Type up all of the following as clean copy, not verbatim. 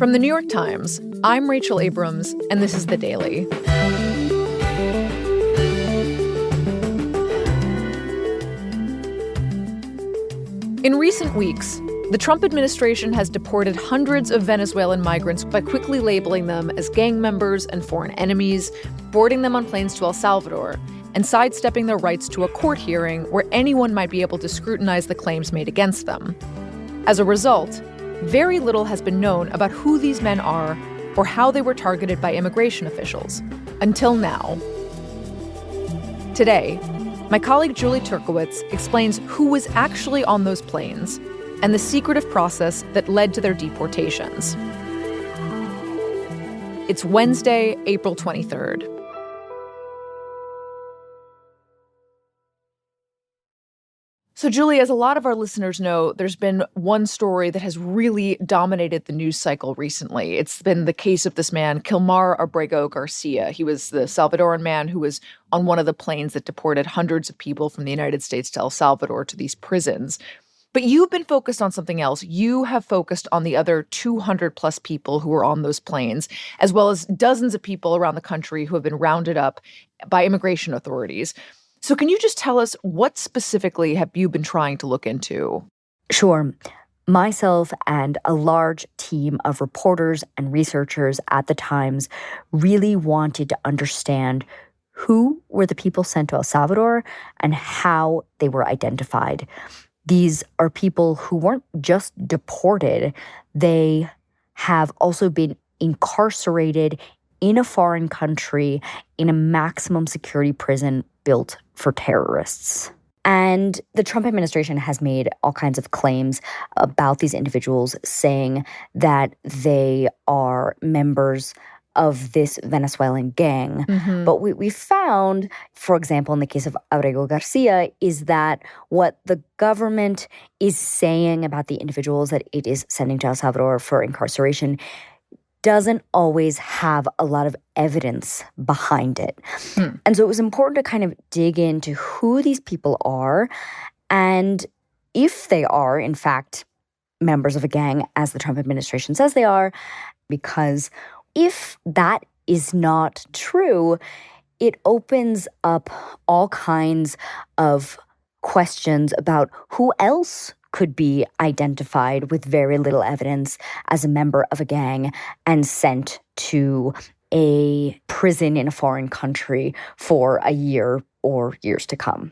From the New York Times, I'm Rachel Abrams, and this is The Daily. In recent weeks, the Trump administration has deported hundreds of Venezuelan migrants by quickly labeling them as gang members and foreign enemies, boarding them on planes to El Salvador, and sidestepping their rights to a court hearing where anyone might be able to scrutinize the claims made against them. As a result, very little has been known about who these men are or how they were targeted by immigration officials, until now. Today, my colleague Julie Turkewitz explains who was actually on those planes and the secretive process that led to their deportations. It's Wednesday, April 23rd. So, Julie, as a lot of our listeners know, there's been one story that has really dominated the news cycle recently. It's been the case of this man, Kilmar Abrego Garcia. He was the Salvadoran man who was on one of the planes that deported hundreds of people from the United States to El Salvador to these prisons. But you've been focused on something else. You have focused on the other 200 plus people who were on those planes, as well as dozens of people around the country who have been rounded up by immigration authorities. So can you just tell us what specifically have you been trying to look into? Sure. Myself and a large team of reporters and researchers at the Times really wanted to understand who were the people sent to El Salvador and how they were identified. These are people who weren't just deported. They have also been incarcerated in a foreign country in a maximum security prison built for terrorists. And the Trump administration has made all kinds of claims about these individuals, saying that they are members of this Venezuelan gang. Mm-hmm. But what we found, for example, in the case of Abrego Garcia, is that what the government is saying about the individuals that it is sending to El Salvador for incarceration doesn't always have a lot of evidence behind it. And so it was important to kind of dig into who these people are and if they are, in fact, members of a gang, as the Trump administration says they are, because if that is not true, it opens up all kinds of questions about who else could be identified with very little evidence as a member of a gang and sent to a prison in a foreign country for a year or years to come.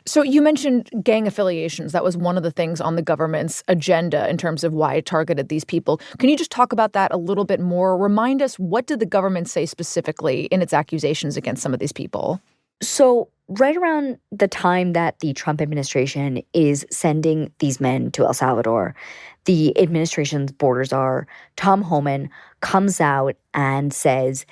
So you mentioned gang affiliations. That was one of the things on the government's agenda in terms of why it targeted these people. Can you just talk about that a little bit more? Remind us, what did the government say specifically in its accusations against some of these people? So right around the time that the Trump administration is sending these men to El Salvador, the administration's border czar, Tom Homan, comes out and says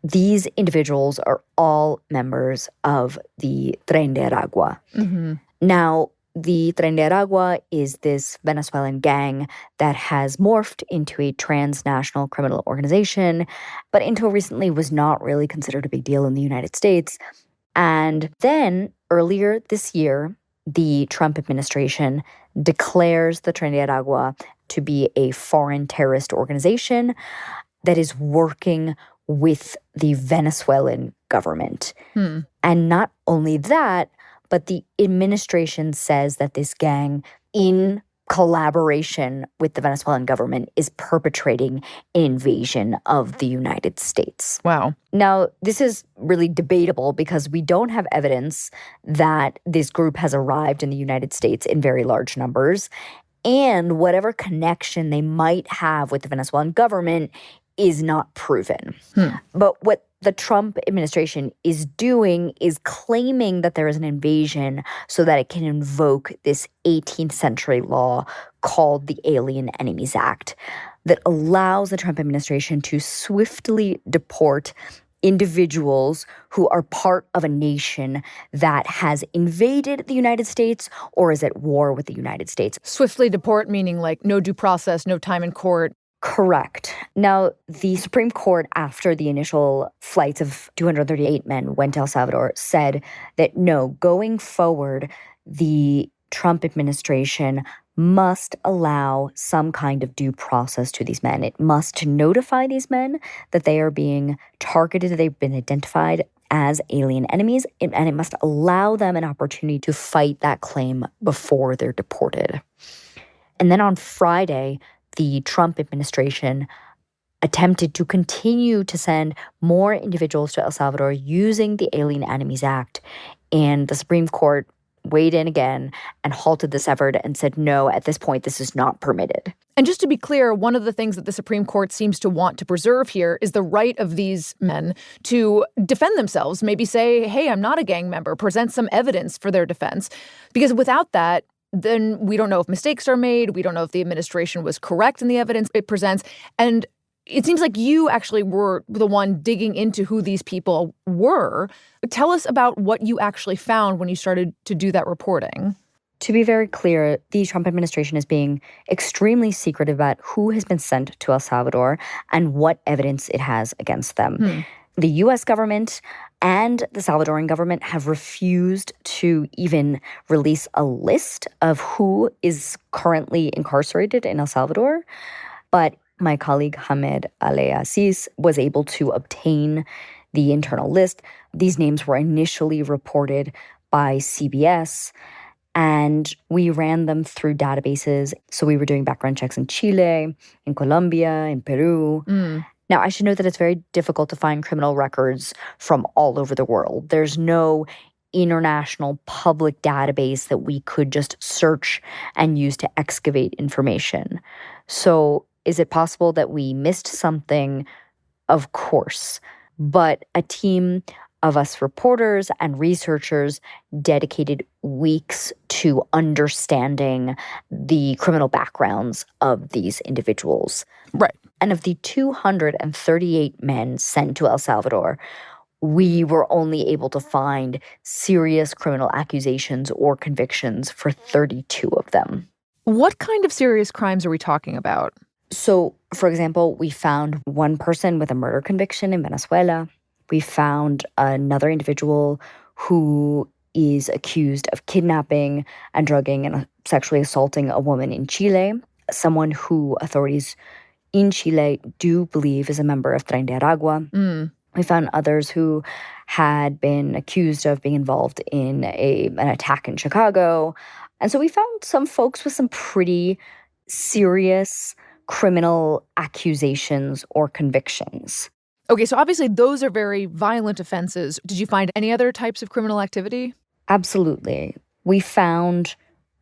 these individuals are all members of the Tren de Aragua. Mm-hmm. Now, the Tren de Aragua is this Venezuelan gang that has morphed into a transnational criminal organization, but until recently was not really considered a big deal in the United States. And then earlier this year, the Trump administration declares the Tren de Aragua to be a foreign terrorist organization that is working with the Venezuelan government. And not only that, but the administration says that this gang, in collaboration with the Venezuelan government, is perpetrating an invasion of the United States. Wow. Now, this is really debatable because we don't have evidence that this group has arrived in the United States in very large numbers. And whatever connection they might have with the Venezuelan government is not proven. But what the Trump administration is doing is claiming that there is an invasion so that it can invoke this 18th century law called the Alien Enemies Act that allows the Trump administration to swiftly deport individuals who are part of a nation that has invaded the United States or is at war with the United States. Swiftly deport meaning like no due process, no time in court. Correct. Now, the Supreme Court, after the initial flights of 238 men went to El Salvador, said that no, going forward, the Trump administration must allow some kind of due process to these men. It must notify these men that they are being targeted, that they've been identified as alien enemies, and it must allow them an opportunity to fight that claim before they're deported. And then on Friday, the Trump administration attempted to continue to send more individuals to El Salvador using the Alien Enemies Act. And the Supreme Court weighed in again and halted this effort and said, no, at this point, this is not permitted. And just to be clear, one of the things that the Supreme Court seems to want to preserve here is the right of these men to defend themselves, maybe say, hey, I'm not a gang member, present some evidence for their defense. Because without that, then we don't know if mistakes are made. We don't know if the administration was correct in the evidence it presents. And it seems like you actually were the one digging into who these people were. Tell us about what you actually found when you started to do that reporting. To be very clear, the Trump administration is being extremely secretive about who has been sent to El Salvador and what evidence it has against them. The U.S. government and the Salvadoran government have refused to even release a list of who is currently incarcerated in El Salvador. But my colleague Hamed Aziz was able to obtain the internal list. These names were initially reported by CBS, and we ran them through databases. So we were doing background checks in Chile, in Colombia, in Peru. Now, I should note that it's very difficult to find criminal records from all over the world. There's no international public database that we could just search and use to excavate information. So is it possible that we missed something? Of course. But a team of us reporters and researchers dedicated weeks to understanding the criminal backgrounds of these individuals. Right. And of the 238 men sent to El Salvador, we were only able to find serious criminal accusations or convictions for 32 of them. What kind of serious crimes are we talking about? So, for example, we found one person with a murder conviction in Venezuela. We found another individual who is accused of kidnapping and drugging and sexually assaulting a woman in Chile, someone who authorities in Chile do believe is a member of Tren de Aragua. We found others who had been accused of being involved in an attack in Chicago. And so we found some folks with some pretty serious criminal accusations or convictions. Okay, so obviously those are very violent offenses. Did you find any other types of criminal activity? Absolutely. We found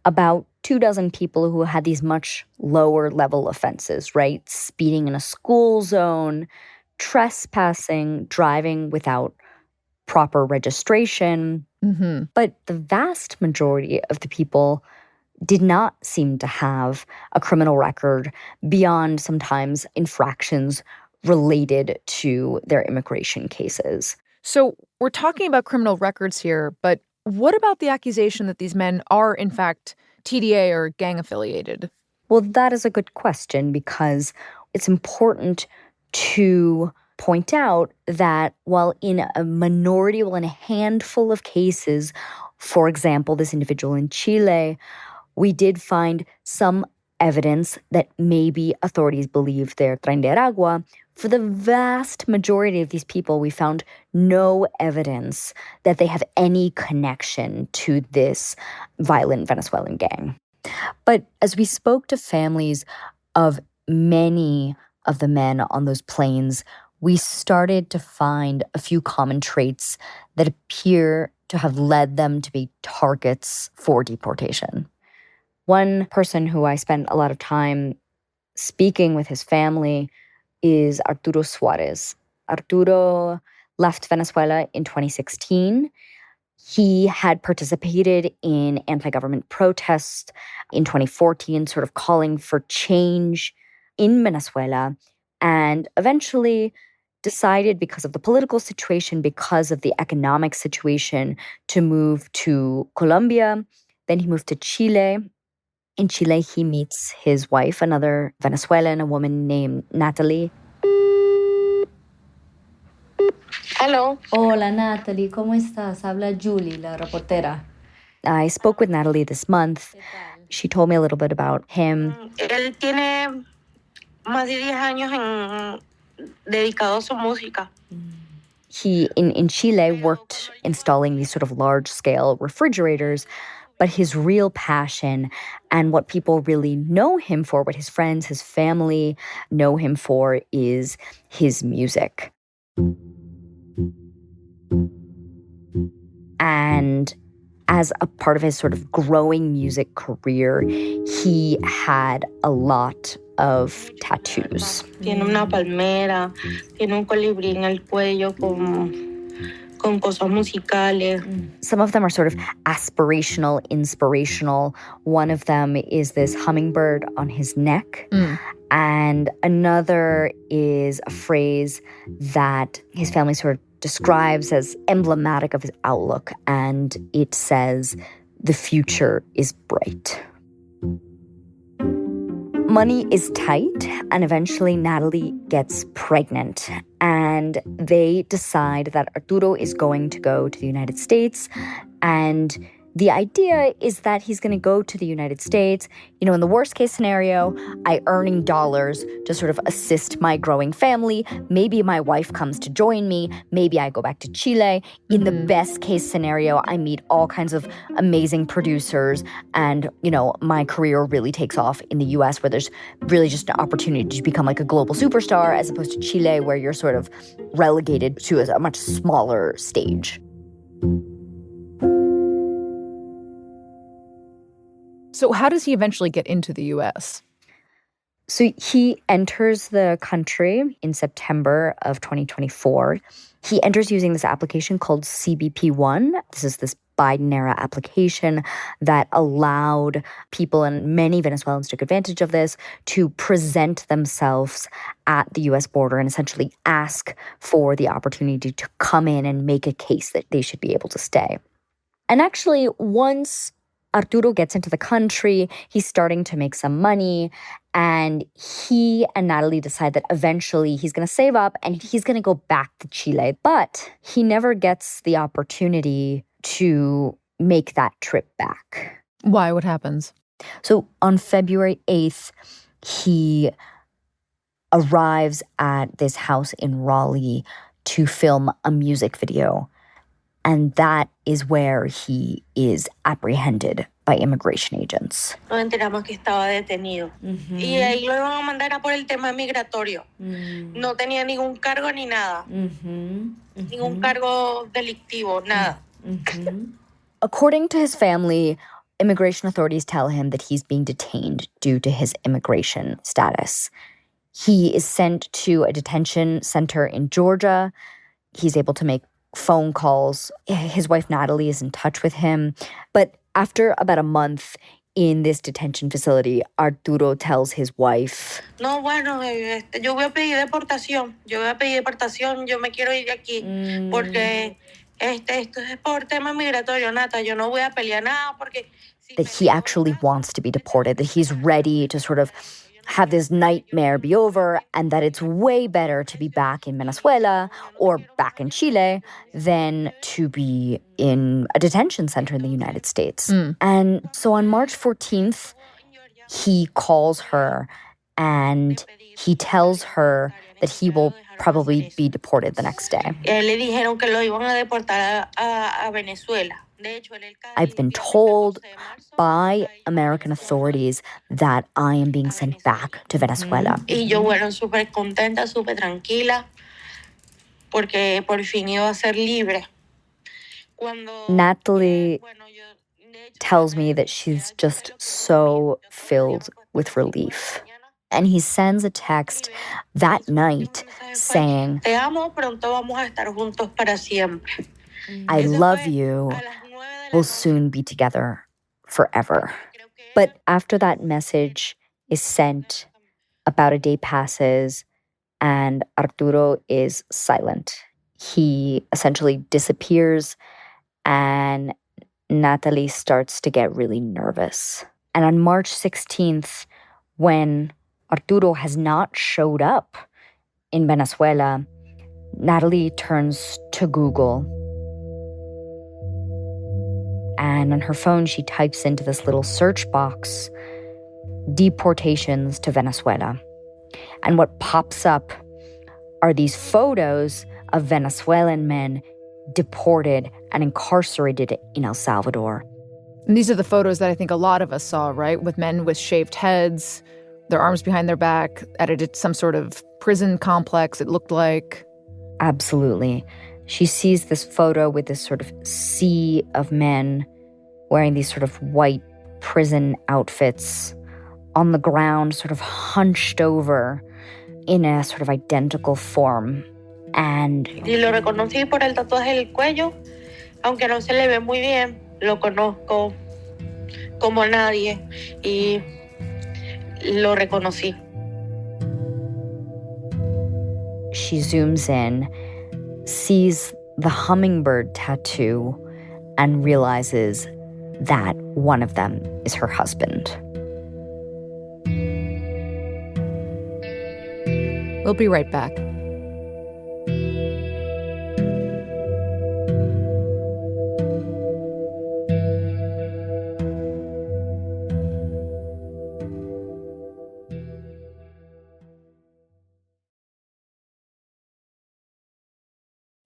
about 24 people who had these much lower level offenses, right? Speeding in a school zone, trespassing, driving without proper registration. But the vast majority of the people did not seem to have a criminal record beyond sometimes infractions related to their immigration cases. So we're talking about criminal records here, but what about the accusation that these men are, in fact, TDA or gang affiliated? Well, that is a good question because it's important to point out that while in a minority, in a handful of cases, for example, this individual in Chile, we did find some evidence that maybe authorities believe they're Tren de Aragua. For the vast majority of these people, we found no evidence that they have any connection to this violent Venezuelan gang. But as we spoke to families of many of the men on those planes, we started to find a few common traits that appear to have led them to be targets for deportation. One person who I spent a lot of time speaking with his family is Arturo Suarez. Arturo left Venezuela in 2016. He had participated in anti-government protests in 2014, sort of calling for change in Venezuela, and eventually decided, because of the political situation, because of the economic situation, to move to Colombia. Then he moved to Chile. In Chile, he meets his wife, another Venezuelan, a woman named Natalie. Hello. Hola, Natalie. ¿Cómo estás? Habla Julie, la reportera. I spoke with Natalie this month, She told me a little bit about him. Él tiene más de 10 años dedicado a su música. He, in Chile, worked installing these sort of large-scale refrigerators, but his real passion and what people really know him for, what his friends, his family know him for, is his music. And as a part of his sort of growing music career, he had a lot of tattoos. Tiene una palmera, tiene un colibrí en el cuello con cosas musicales. Some of them are sort of aspirational, inspirational. One of them is this hummingbird on his neck. And another is a phrase that his family sort of describes as emblematic of his outlook. And it says, "The future is bright." Money is tight, and eventually Natalie gets pregnant. And they decide that Arturo is going to go to the United States. And the idea is that he's going to go to the United States. You know, in the worst case scenario, I earning dollars to sort of assist my growing family. Maybe my wife comes to join me. Maybe I go back to Chile. In the best case scenario, I meet all kinds of amazing producers. And, you know, my career really takes off in the US, where there's really just an opportunity to become like a global superstar, as opposed to Chile, where you're sort of relegated to a much smaller stage. So how does he eventually get into the U.S.? So he enters the country in September of 2024. He enters using this application called CBP-1. This is this Biden-era application that allowed people, and many Venezuelans took advantage of this, to present themselves at the U.S. border and essentially ask for the opportunity to come in and make a case that they should be able to stay. And actually, once Arturo gets into the country, he's starting to make some money, and he and Natalie decide that eventually he's going to save up and he's going to go back to Chile. But he never gets the opportunity to make that trip back. Why? What happens? So on February 8th, he arrives at this house in Raleigh to film a music video. And that is where he is apprehended by immigration agents. Nos enteramos que estaba detenido. Y ahí lo iban a mandar a por el tema migratorio. No tenía ningún cargo ni nada. Ningún cargo delictivo, nada. According to his family, immigration authorities tell him that he's being detained due to his immigration status. He is sent to a detention center in Georgia. He's able to make phone calls. His wife Natalie is in touch with him. But after about a month in this detention facility, Arturo tells his wife, No, bueno, yo voy a pedir deportación. Yo voy a pedir deportación. Yo me quiero ir de aquí. Porque esto es por tema migratorio, Nata. Yo no voy a pelear nada porque... that he actually wants to be deported, that he's ready to sort of have this nightmare be over, and that it's way better to be back in Venezuela or back in Chile than to be in a detention center in the United States. And so on March 14th, he calls her and he tells her that he will probably be deported the next day. Le dijeron que lo iban a deportar a Venezuela. I've been told by American authorities that I am being sent back to Venezuela. Y yo, bueno, súper contenta, súper tranquila, porque por fin iba a ser libre. Natalie tells me that she's just so filled with relief. And he sends a text that night saying, Te amo, pronto vamos a estar juntos para siempre. I love you. We'll soon be together forever. But after that message is sent, about a day passes, and Arturo is silent. He essentially disappears, and Natalie starts to get really nervous. And on March 16th, when Arturo has not showed up in Venezuela, Natalie turns to Google. And on her phone, she types into this little search box, deportations to Venezuela. And what pops up are these photos of Venezuelan men deported and incarcerated in El Salvador. And these are the photos that I think a lot of us saw, right? With men with shaved heads, their arms behind their back, at some sort of prison complex, it looked like. Absolutely. She sees this photo with this sort of sea of men wearing these sort of white prison outfits on the ground, sort of hunched over in a sort of identical form. And Y lo reconocí por el tatuaje del cuello, aunque no se le ve muy bien, lo conozco como nadie y lo reconocí. she zooms in, sees the hummingbird tattoo, and realizes that one of them is her husband. We'll be right back.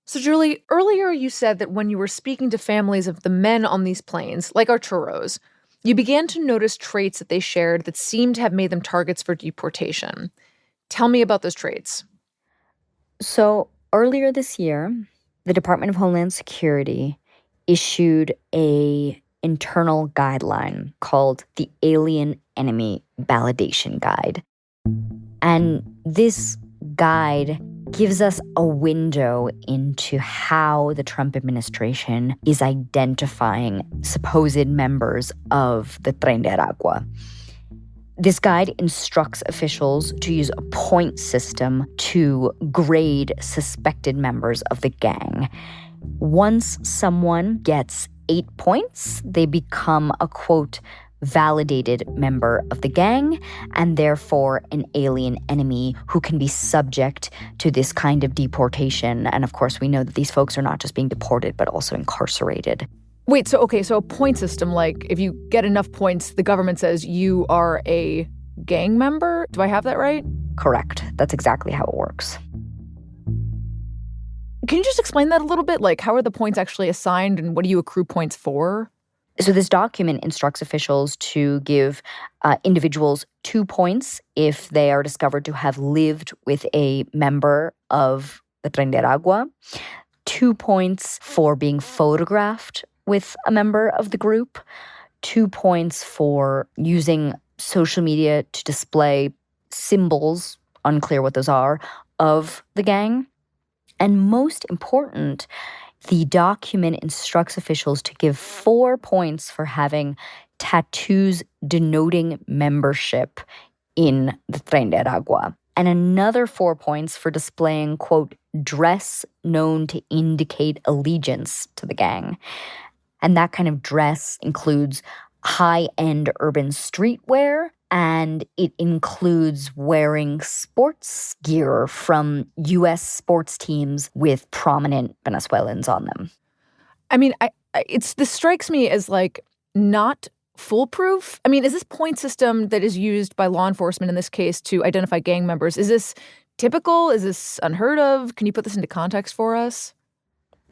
So, Julie, earlier you said that when you were speaking to families of the men on these planes, like Arturo's, you began to notice traits that they shared that seemed to have made them targets for deportation. Tell me about those traits. So earlier this year, the Department of Homeland Security issued a internal guideline called the Alien Enemy Validation Guide. And this guide gives us a window into how the Trump administration is identifying supposed members of the Tren de Aragua. This guide instructs officials to use a point system to grade suspected members of the gang. Once someone gets 8 points, they become a, quote, validated member of the gang, and therefore an alien enemy who can be subject to this kind of deportation. And of course, we know that these folks are not just being deported, but also incarcerated. Wait, so a point system, like if you get enough points, the government says you are a gang member? Do I have that right? Correct. That's exactly how it works. Can you just explain that a little bit? Like, how are the points actually assigned and what do you accrue points for? So this document instructs officials to give individuals 2 points if they are discovered to have lived with a member of the Tren de Aragua, 2 points for being photographed with a member of the group, 2 points for using social media to display symbols, unclear what those are, of the gang. And most important, the document instructs officials to give 4 points for having tattoos denoting membership in the Tren de Aragua, and another 4 points for displaying, quote, dress known to indicate allegiance to the gang. And that kind of dress includes high-end urban streetwear, and it includes wearing sports gear from U.S. sports teams with prominent Venezuelans on them. I mean, this strikes me as like not foolproof. I mean, is this point system that is used by law enforcement in this case to identify gang members, is this typical? Is this unheard of? Can you put this into context for us?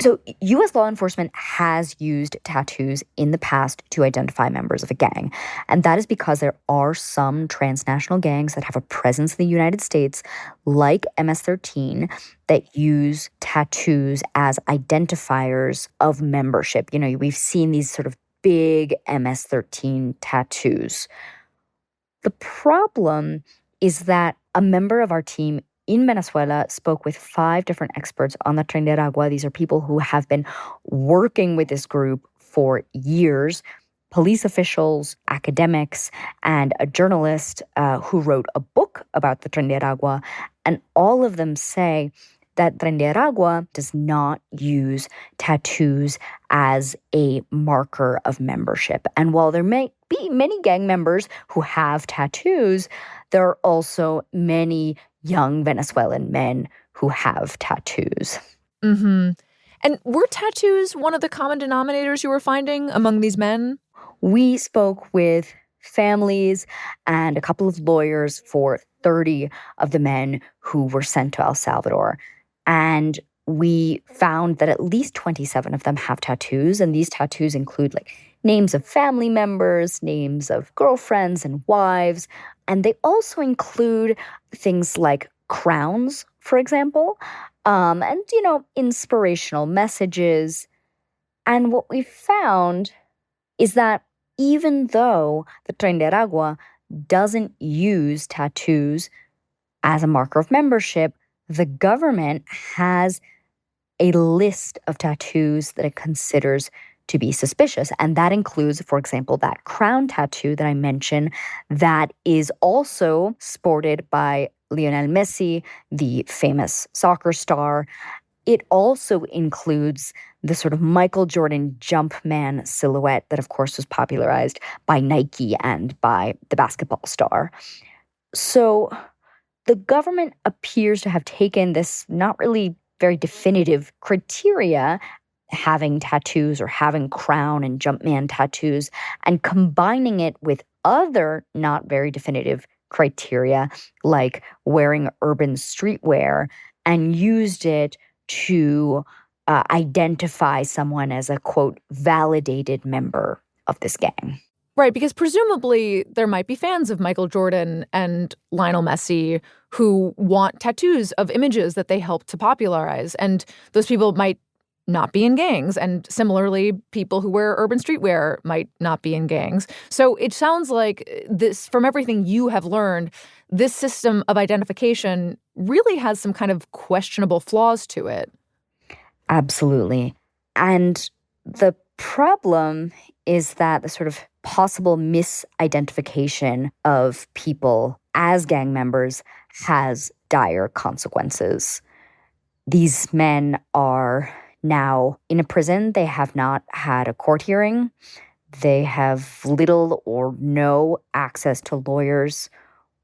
So U.S. law enforcement has used tattoos in the past to identify members of a gang. And that is because there are some transnational gangs that have a presence in the United States, like MS-13, that use tattoos as identifiers of membership. You know, we've seen these sort of big MS-13 tattoos. The problem is that a member of our team in Venezuela spoke with 5 different experts on the Tren de Aragua. These are people who have been working with this group for years, police officials, academics, and a journalist who wrote a book about the Tren de Aragua. And all of them say that Tren de Aragua does not use tattoos as a marker of membership. And while there may be many gang members who have tattoos, there are also many young Venezuelan men who have tattoos. Mm-hmm. And were tattoos one of the common denominators you were finding among these men? We spoke with families and a couple of lawyers for 30 of the men who were sent to El Salvador. And we found that at least 27 of them have tattoos. And these tattoos include like names of family members, names of girlfriends and wives. And they also include things like crowns, for example, and, inspirational messages. And what we found is that even though the Tren de Aragua doesn't use tattoos as a marker of membership, the government has a list of tattoos that it considers to be suspicious. And that includes, for example, that crown tattoo that I mentioned that is also sported by Lionel Messi, the famous soccer star. It also includes the sort of Michael Jordan Jumpman silhouette that, of course, was popularized by Nike and by the basketball star. So the government appears to have taken this not really very definitive criteria, having tattoos or having crown and Jumpman tattoos, and combining it with other not very definitive criteria like wearing urban streetwear, and used it to identify someone as a, quote, validated member of this gang. Right, because presumably there might be fans of Michael Jordan and Lionel Messi who want tattoos of images that they helped to popularize. And those people might not be in gangs. And similarly, people who wear urban streetwear might not be in gangs. So it sounds like this, from everything you have learned, this system of identification really has some kind of questionable flaws to it. Absolutely. And the problem is that the sort of possible misidentification of people as gang members has dire consequences. These men are now in a prison. They have not had a court hearing. They have little or no access to lawyers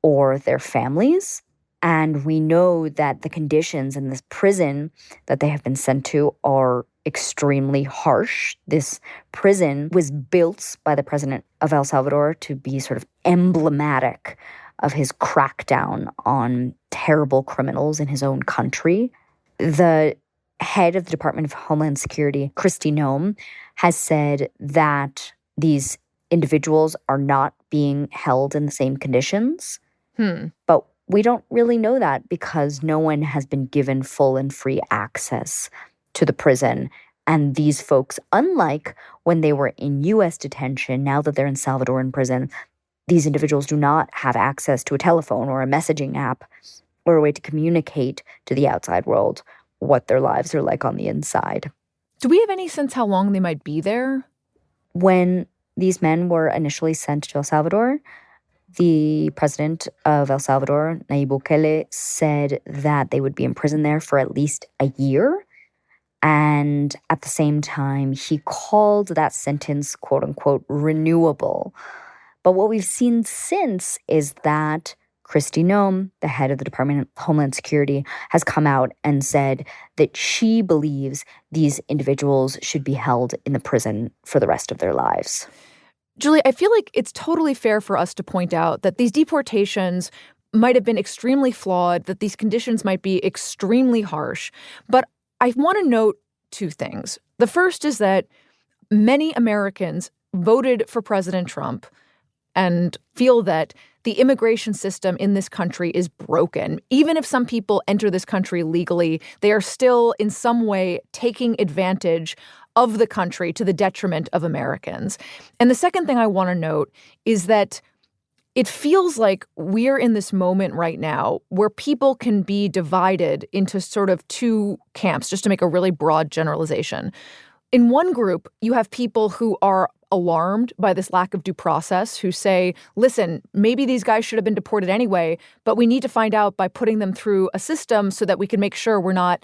or their families. And we know that the conditions in this prison that they have been sent to are extremely harsh. This prison was built by the president of El Salvador to be sort of emblematic of his crackdown on terrible criminals in his own country. The head of the Department of Homeland Security, Kristi Noem, has said that these individuals are not being held in the same conditions. But we don't really know that because no one has been given full and free access to the prison. And these folks, unlike when they were in U.S. detention, now that they're in Salvadoran prison, these individuals do not have access to a telephone or a messaging app or a way to communicate to the outside world what their lives are like on the inside. Do we have any sense how long they might be there? When these men were initially sent to El Salvador, the president of El Salvador, Nayib Bukele, said that they would be imprisoned there for at least a year. And at the same time, he called that sentence, quote unquote, renewable. But what we've seen since is that Kristi Noem, the head of the Department of Homeland Security, has come out and said that she believes these individuals should be held in the prison for the rest of their lives. Julie, I feel like it's totally fair for us to point out that these deportations might have been extremely flawed, that these conditions might be extremely harsh. But I want to note two things. The first is that many Americans voted for President Trump and feel that the immigration system in this country is broken. Even if some people enter this country legally, they are still in some way taking advantage of the country to the detriment of Americans. And the second thing I want to note is that it feels like we're in this moment right now where people can be divided into sort of two camps, just to make a really broad generalization. In one group, you have people who are alarmed by this lack of due process, who say, listen, maybe these guys should have been deported anyway, but we need to find out by putting them through a system so that we can make sure we're not,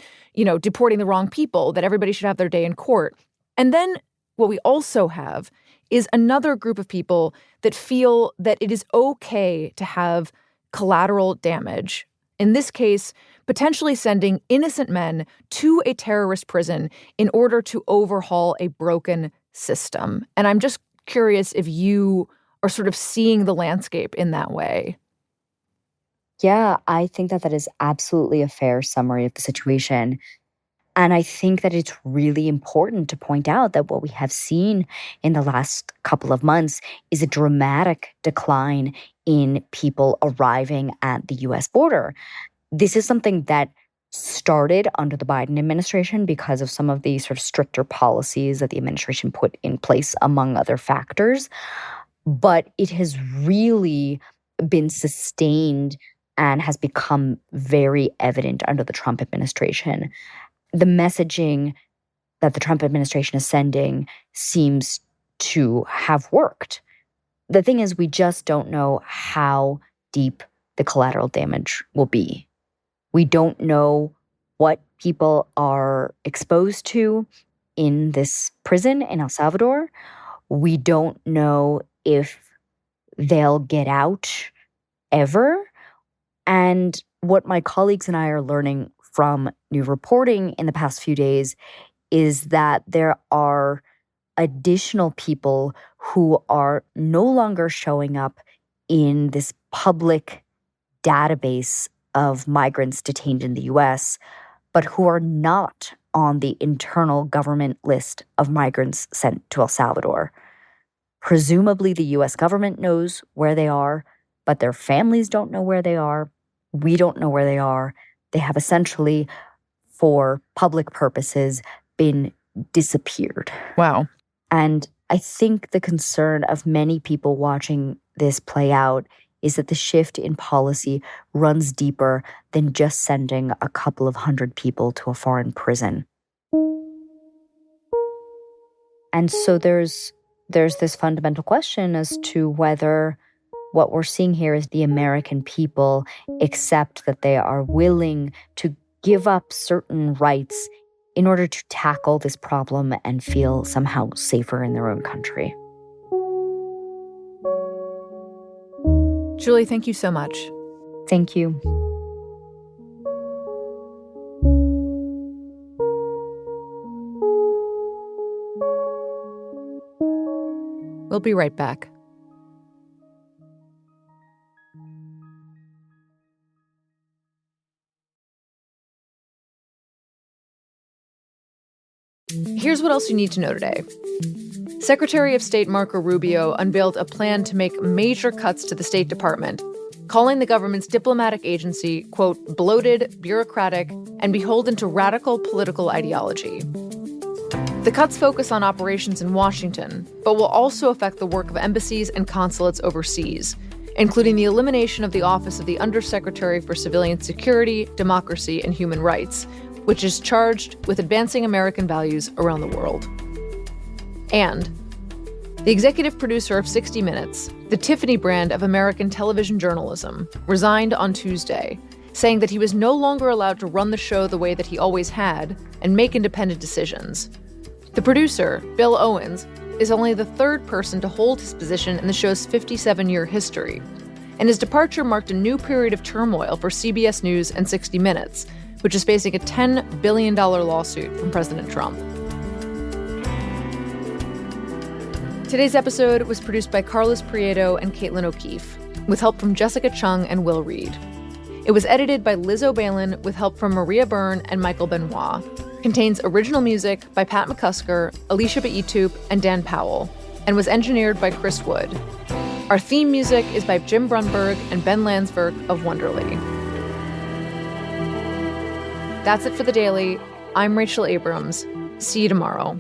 deporting the wrong people, that everybody should have their day in court. And then what we also have is another group of people that feel that it is okay to have collateral damage In this case, potentially sending innocent men to a terrorist prison in order to overhaul a broken system. And I'm just curious if you are sort of seeing the landscape in that way. Yeah, I think that is absolutely a fair summary of the situation. And I think that it's really important to point out that what we have seen in the last couple of months is a dramatic decline in people arriving at the US border. This is something that started under the Biden administration because of some of the sort of stricter policies that the administration put in place, among other factors. But it has really been sustained and has become very evident under the Trump administration. The messaging that the Trump administration is sending seems to have worked. The thing is, we just don't know how deep the collateral damage will be. We don't know what people are exposed to in this prison in El Salvador. We don't know if they'll get out ever. And what my colleagues and I are learning from new reporting in the past few days is that there are additional people who are no longer showing up in this public database of migrants detained in the US, but who are not on the internal government list of migrants sent to El Salvador. Presumably, the US government knows where they are, but their families don't know where they are. We don't know where they are. They have essentially, for public purposes, been disappeared. Wow. And I think the concern of many people watching this play out is that the shift in policy runs deeper than just sending a couple of hundred people to a foreign prison. And so there's this fundamental question as to whether what we're seeing here is the American people accept that they are willing to give up certain rights in order to tackle this problem and feel somehow safer in their own country. Julie, thank you so much. Thank you. We'll be right back. Here's what else you need to know today. Secretary of State Marco Rubio unveiled a plan to make major cuts to the State Department, calling the government's diplomatic agency, quote, bloated, bureaucratic, and beholden to radical political ideology. The cuts focus on operations in Washington, but will also affect the work of embassies and consulates overseas, including the elimination of the Office of the Undersecretary for Civilian Security, Democracy, and Human Rights, which is charged with advancing American values around the world. And the executive producer of 60 Minutes, the Tiffany brand of American television journalism, resigned on Tuesday, saying that he was no longer allowed to run the show the way that he always had and make independent decisions. The producer, Bill Owens, is only the third person to hold his position in the show's 57-year history, and his departure marked a new period of turmoil for CBS News and 60 Minutes, which is facing a $10 billion lawsuit from President Trump. Today's episode was produced by Carlos Prieto and Caitlin O'Keefe, with help from Jessica Chung and Will Reed. It was edited by Liz O'Balin with help from Maria Byrne and Michael Benoit. Contains original music by Pat McCusker, Alicia Baitup, and Dan Powell, and was engineered by Chris Wood. Our theme music is by Jim Brunberg and Ben Landsberg of Wonderly. That's it for The Daily. I'm Rachel Abrams. See you tomorrow.